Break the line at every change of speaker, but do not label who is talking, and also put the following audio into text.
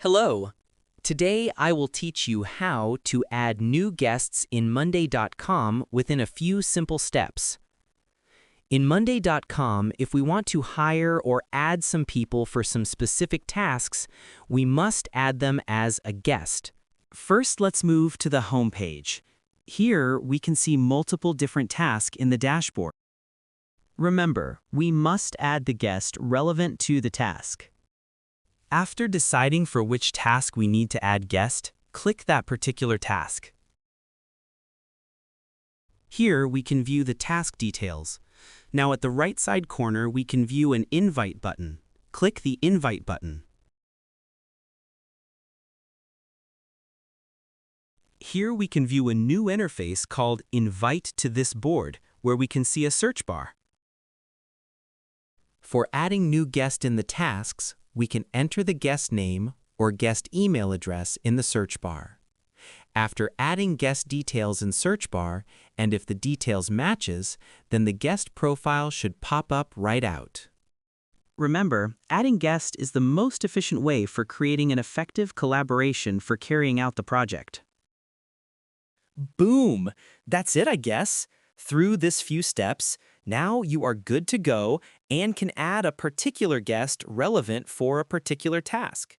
Hello. Today I will teach you how to add new guests in Monday.com within a few simple steps. In Monday.com, if we want to hire or add some people for some specific tasks, we must add them as a guest.
First, let's move to the home page. Here, we can see multiple different tasks in the dashboard. Remember, we must add the guest relevant to the task. After deciding for which task we need to add guest, click that particular task. Here, we can view the task details. Now at the right side corner, we can view an invite button. Click the invite button. Here we can view a new interface called Invite to this board, where we can see a search bar. For adding new guest in the tasks, we can enter the guest name or guest email address in the search bar. After adding guest details in search bar, and if the details matches, then the guest profile should pop up right out. Remember, adding guest is the most efficient way for creating an effective collaboration for carrying out the project. Boom! That's it, I guess. Through this few steps, now you are good to go and can add a particular guest relevant for a particular task.